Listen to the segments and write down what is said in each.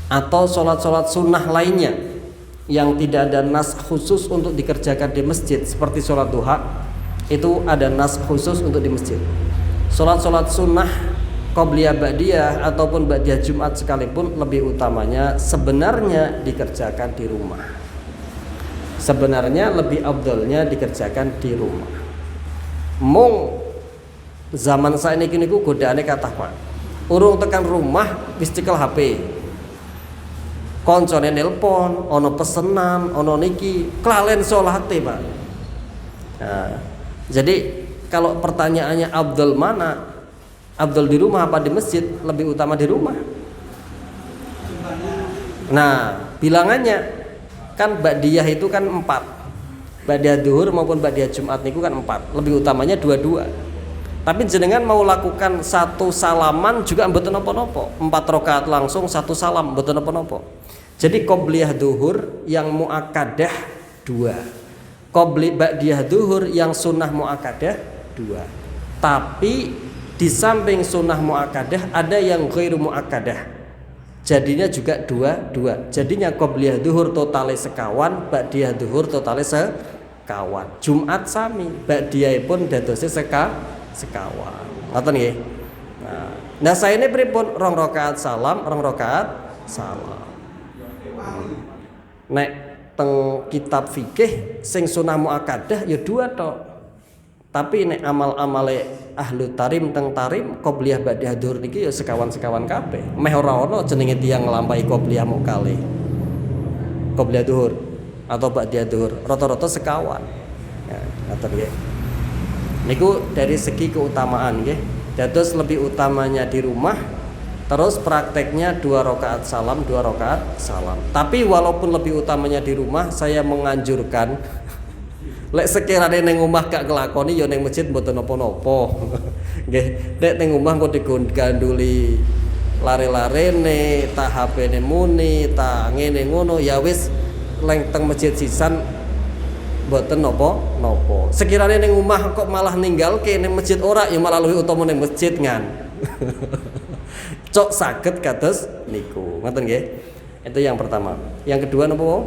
atau sholat-sholat sunnah lainnya yang tidak ada nas khusus untuk dikerjakan di masjid seperti sholat duha, itu ada nas khusus untuk di masjid. Sholat-sholat sunnah qobliyah ba'diyah ataupun ba'diyah Jumat sekalipun lebih utamanya sebenarnya dikerjakan di rumah. Sebenarnya lebih afdalnya dikerjakan di rumah. Mung zaman saiki niku godaane kathah, Pak. Urung tekan rumah wis cekel HP. Koncone nelpon, ono pesenan, ono niki, kelalen salate, Pak. Nah, jadi kalau pertanyaannya afdal mana? Afdal di rumah apa di masjid? Lebih utama di rumah. Nah, bilangannya kan ba'diyah itu kan 4. Ba'diyah duhur maupun ba'diyah Jumat niku kan 4. Lebih utamanya 2. Tapi jenengan mau lakukan satu salaman juga mboten napa-napa. 4 rakaat langsung satu salam mboten napa-napa. Jadi qobliyah duhur yang muakkadah 2. Ba'diyah duhur yang sunnah muakkadah 2. Tapi di samping sunnah muakkadah ada yang ghairu muakkadah. Jadinya juga 2. Jadinya qobliyah duhur totale sekawan, ba'diyah duhur totale sekawan. Jumat sami, ba'diyah pun dadose sekawan. Ngoten nggih. Nah, saya ini pripun 2 rakaat salam, 2 rakaat salam. Nek teng kitab fikih sing sunah muakkadah ya 2 tok. Tapi nek amal-amale ahlu tarim teng tarim qobliyah ba'diyah duhur niki ya sekawan-sekawan kabeh. Meh ora ana jenenge tiyang nglampahi qobliyah mung kalih. Qobliyah duhur atau ba'diyah duhur rata-rata sekawan. Ya, ngoten nggih. Niku dari segi keutamaan nggih. Dados lebih utamanya di rumah, terus prakteknya 2 rakaat salam, 2 rakaat salam. Tapi walaupun lebih utamanya di rumah, saya menganjurkan lek sekirane ning omah gak nglakoni ya ning masjid mboten napa-napa. Nggih, nek ning omah kok diganduli lare-larene, tak HP-ne muni, tak ngene ngono ya wis leng teng masjid sisan mboten napa-napa. Sekirane ning omah kok malah ninggalke ning masjid ora ya malah luwih utama ning masjid ngan. Cok saged kados niku. Ngoten nggih. Itu yang pertama. Yang kedua napa?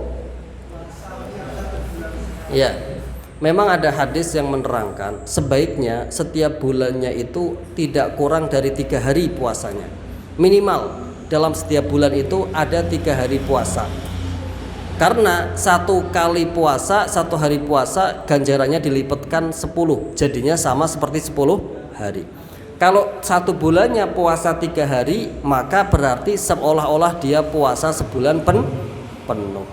Ya. Memang ada hadis yang menerangkan sebaiknya setiap bulannya itu tidak kurang dari 3 hari puasanya. Minimal dalam setiap bulan itu ada 3 hari puasa. Karena 1 kali puasa, 1 hari puasa ganjarannya dilipatkan 10. Jadinya sama seperti 10 hari. Kalau 1 bulannya puasa 3 hari, maka berarti seolah-olah dia puasa sebulan penuh.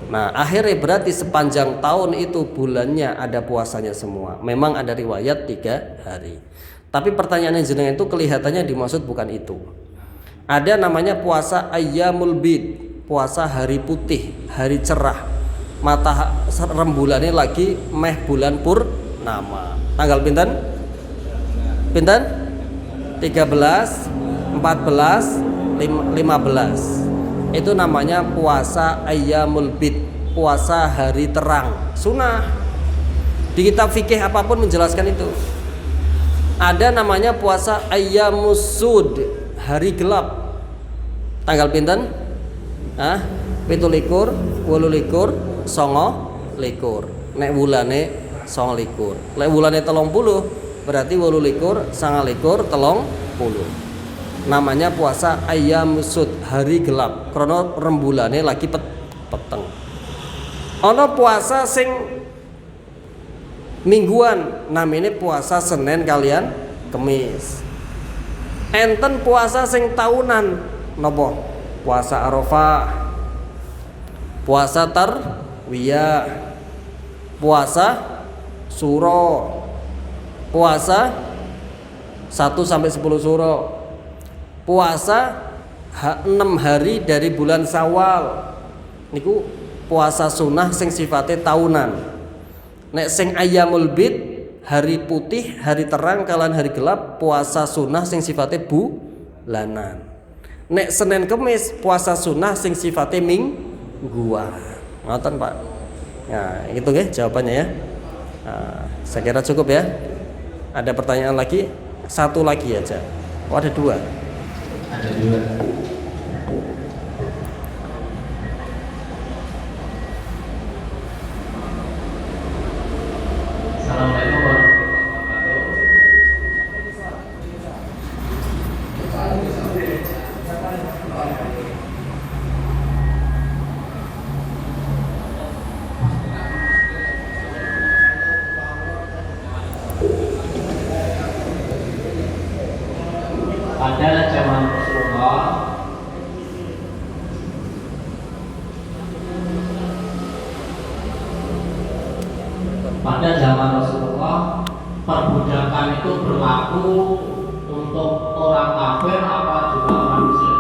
Nah, akhirnya berarti sepanjang tahun itu bulannya ada puasanya semua. Memang ada riwayat 3 hari. Tapi pertanyaannya jenengan itu kelihatannya dimaksud bukan itu. Ada namanya puasa ayyamul bid, puasa hari putih, hari cerah. Mata rembulannya lagi meh bulan purnama. Tanggal pinten? Pinten? 13, 14, 15. Itu namanya puasa ayyamul bid, puasa hari terang, sunnah. Di kitab fikih apapun menjelaskan itu. Ada namanya puasa ayyamus sud, hari gelap. Tanggal pinten? 17, 18, 19. Nek wulane 29. Nek wulane 30 berarti 18, 29, 30. Namanya puasa ayyamus sud, hari gelap, karena rembulane lagi peteng. Ana puasa sing mingguan, namanya puasa Senin kalian Kemis. Enten puasa sing tahunan, napa? Puasa Arafah, puasa Tarwiyah, puasa Suro, puasa 1 sampai 10 Suro. Puasa 6 hari dari bulan Syawal. Niku puasa sunnah sing sifatnya tahunan. Nek sing ayyamul bid, hari putih, hari terang kalian hari gelap, puasa sunnah sing sifatnya bulanan. Nek Senin Kemis puasa sunnah sing sifatnya mingguan. Ngoten, Pak. Nah, itu nggih jawabannya ya. Nah, saya kira cukup ya. Ada pertanyaan lagi? 1 lagi aja. Oh, ada 2. Ada 2. pada zaman Rasulullah perbudakan itu berlaku untuk orang kafir apa juga orang muslim?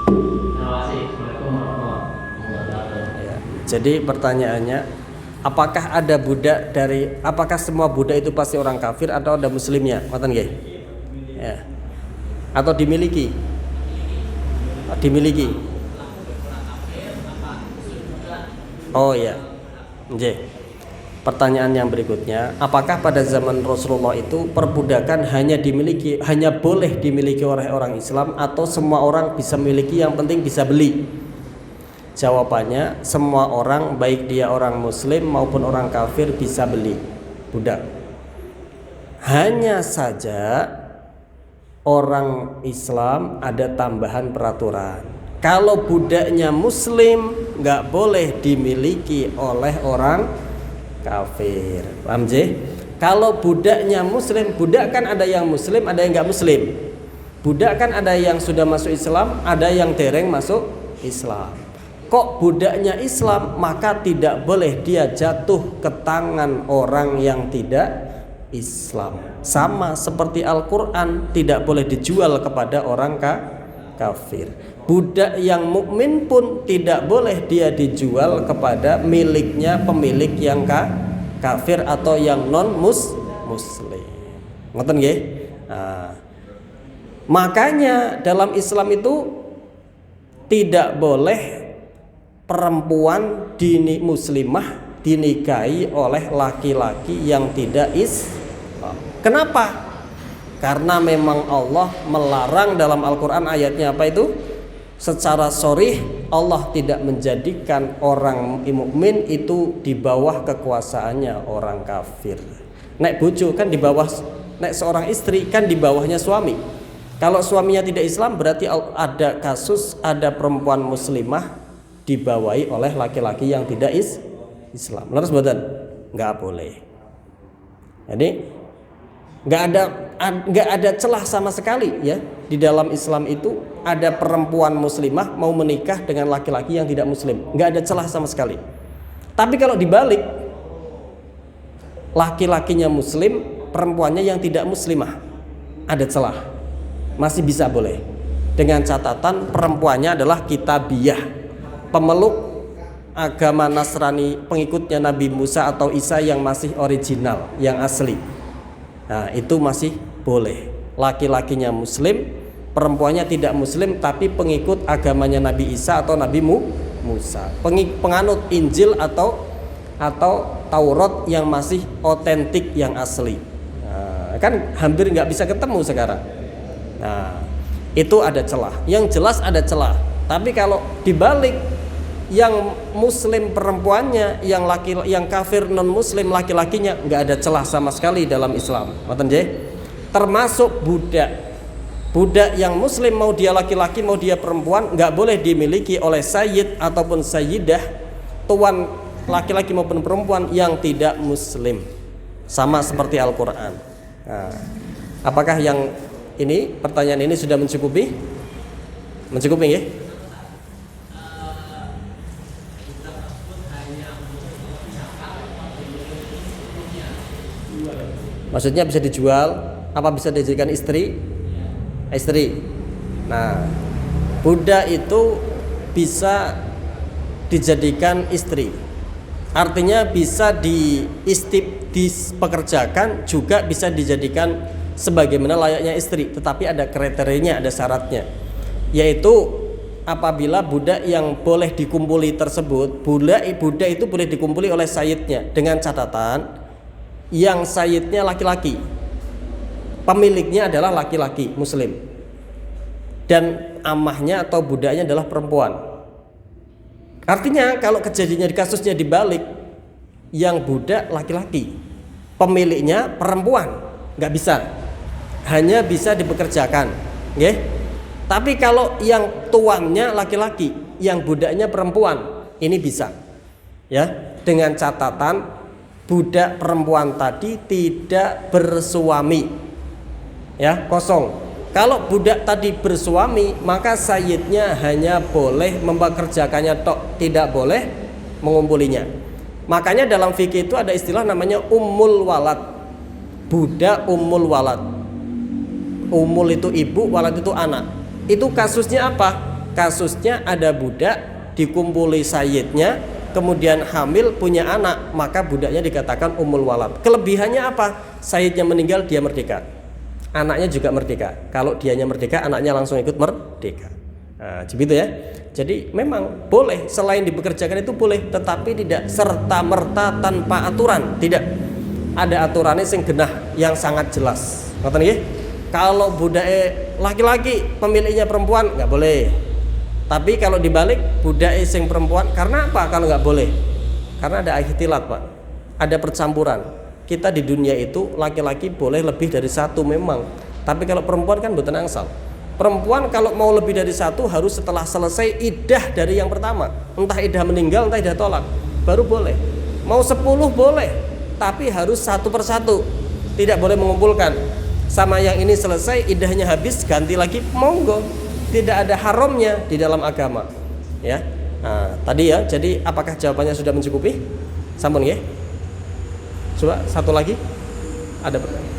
Terima kasih. Assalamualaikum warahmatullahi wabarakatuh. Jadi pertanyaannya, apakah ada budak apakah semua budak itu pasti orang kafir atau ada muslimnya? Ngoten nggih? Ya. Atau dimiliki? Dimiliki. Oh ya. Nggih. Pertanyaan yang berikutnya, apakah pada zaman Rasulullah itu perbudakan hanya boleh dimiliki oleh orang Islam atau semua orang bisa memiliki, yang penting bisa beli? Jawabannya, semua orang, baik dia orang muslim maupun orang kafir, bisa beli budak. Hanya saja orang Islam ada tambahan peraturan. Kalau budaknya muslim nggak boleh dimiliki oleh orang kafir. Paham sih? Kalau budaknya muslim, budak kan ada yang muslim, ada yang nggak muslim. Budak kan ada yang sudah masuk Islam, ada yang dereng masuk Islam. Kok budaknya Islam, maka tidak boleh dia jatuh ke tangan orang yang tidak Islam. Sama seperti Al-Quran tidak boleh dijual kepada orang kafir. Budak yang mukmin pun tidak boleh dia dijual kepada miliknya pemilik yang kafir atau yang non muslim. Ngoten nggih? Nah, makanya dalam Islam itu tidak boleh perempuan muslimah dinikahi oleh laki-laki yang tidak Islam. Kenapa? Karena memang Allah melarang dalam Al-Quran, ayatnya apa itu? Secara sharih Allah tidak menjadikan orang mukmin itu di bawah kekuasaannya orang kafir. Nek bojo kan di bawah, nek seorang istri kan di bawahnya suami. Kalau suaminya tidak Islam berarti ada kasus ada perempuan muslimah dibawahi oleh laki-laki yang tidak Islam. Leres mboten? Enggak boleh. Jadi nggak ada celah sama sekali ya di dalam Islam itu ada perempuan muslimah mau menikah dengan laki-laki yang tidak muslim, nggak ada celah sama sekali. Tapi kalau dibalik, laki-lakinya muslim, perempuannya yang tidak muslimah, ada celah, masih bisa boleh, dengan catatan perempuannya adalah kitabiyah, pemeluk agama Nasrani, pengikutnya Nabi Musa atau Isa yang masih original, yang asli. Nah, itu masih boleh. Laki-lakinya muslim, perempuannya tidak muslim tapi pengikut agamanya Nabi Isa atau Nabi Musa, penganut Injil atau Taurat yang masih otentik, yang asli. Nah, kan hampir nggak bisa ketemu sekarang. Nah, itu ada celah. Yang jelas ada celah. Tapi kalau dibalik, yang muslim perempuannya, yang kafir non muslim laki-lakinya, nggak ada celah sama sekali dalam Islam. Ngoten nggih? Termasuk budak yang muslim, mau dia laki-laki mau dia perempuan, nggak boleh dimiliki oleh sayyid ataupun sayyidah, tuan laki-laki maupun perempuan yang tidak muslim. Sama seperti Al-Quran. Nah, apakah yang ini, pertanyaan ini sudah mencukupi? Mencukupi ya? Maksudnya bisa dijual, apa bisa dijadikan istri? Istri. Nah, budak itu bisa dijadikan istri. Artinya bisa dipekerjakan, juga bisa dijadikan sebagaimana layaknya istri. Tetapi ada kriterianya, ada syaratnya. Yaitu apabila budak yang boleh dikumpuli tersebut, budak itu boleh dikumpuli oleh sayyidnya, dengan catatan yang sayyidnya laki-laki, pemiliknya adalah laki-laki muslim, dan amahnya atau budaknya adalah perempuan. Artinya kalau kejadiannya di kasusnya dibalik, yang budak laki-laki, pemiliknya perempuan, nggak bisa, hanya bisa dipekerjakan, okay? Tapi kalau yang tuannya laki-laki, yang budaknya perempuan, ini bisa, ya, dengan catatan budak perempuan tadi tidak bersuami, ya, kosong. Kalau budak tadi bersuami, maka sayyidnya hanya boleh mempekerjakannya tok, tidak boleh mengumpulinya. Makanya dalam fikih itu ada istilah namanya ummul walad. Budak ummul walad. Ummul itu ibu, walad itu anak. Itu kasusnya apa? Kasusnya ada budak dikumpuli sayyidnya, kemudian hamil punya anak, maka budaknya dikatakan ummul walad. Kelebihannya apa? Sayyidnya meninggal, dia merdeka. Anaknya juga merdeka. Kalau dianya merdeka, anaknya langsung ikut merdeka. Nah, begitu ya. Jadi memang boleh, selain dibekerjakan itu boleh, tetapi tidak serta-merta tanpa aturan. Tidak. Ada aturannya sing genah yang sangat jelas. Ngoten nggih? Kalau budak laki-laki, pemiliknya perempuan nggak boleh. Tapi kalau dibalik budak sing perempuan, karena apa? Kalau nggak boleh? Karena ada ikhtilat, Pak. Ada percampuran. Kita di dunia itu laki-laki boleh lebih dari satu memang. Tapi kalau perempuan kan mboten angsal. Perempuan kalau mau lebih dari satu harus setelah selesai iddah dari yang pertama. Entah iddah meninggal, entah iddah tolak, baru boleh. Mau 10 boleh, tapi harus satu persatu. Tidak boleh mengumpulkan. Sama yang ini selesai, iddahnya habis, ganti lagi, monggo. Tidak ada haramnya di dalam agama. Ya. Nah, tadi ya, jadi apakah jawabannya sudah mencukupi? Sampun ya. Coba satu lagi. Ada pertanyaan.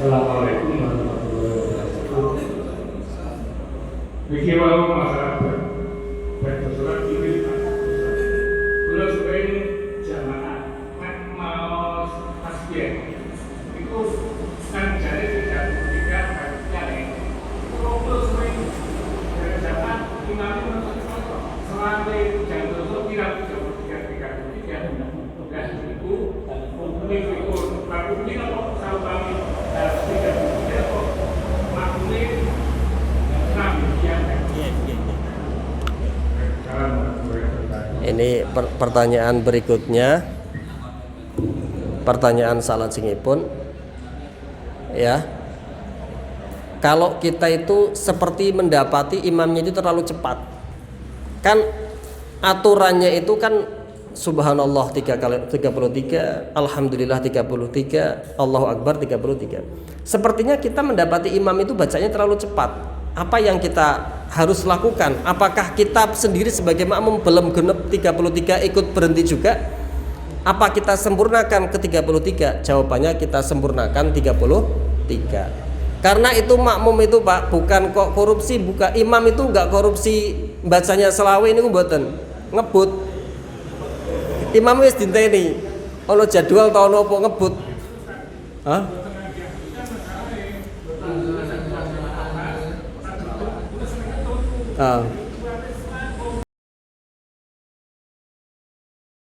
Assalamualaikum warahmatullahi wabarakatuh. Niki wau masalah berdoa ini kalau sering jamaah mau tasbih itu kan jadi tidak kali kalau sering jamaah imam selama jantung tidak itu aku ini kalau tahu kami Ini pertanyaan berikutnya. Pertanyaan salajengipun ya. Kalau kita itu seperti mendapati imamnya itu terlalu cepat. Kan aturannya itu kan subhanallah 3 kali 33, alhamdulillah 33, Allahu akbar 33. Sepertinya kita mendapati imam itu bacanya terlalu cepat. Apa yang kita harus lakukan? Apakah kita sendiri sebagai makmum belum genep 33 ikut berhenti juga? Apa kita sempurnakan ke 33? Jawabannya kita sempurnakan 33. Karena itu makmum itu Pak, bukan kok korupsi, bukan imam itu enggak korupsi bacanya selawe ini mboten. Ngebut. Imam wis dinteni. Ono jadwal ta ono apa ngebut. Hah? Ah.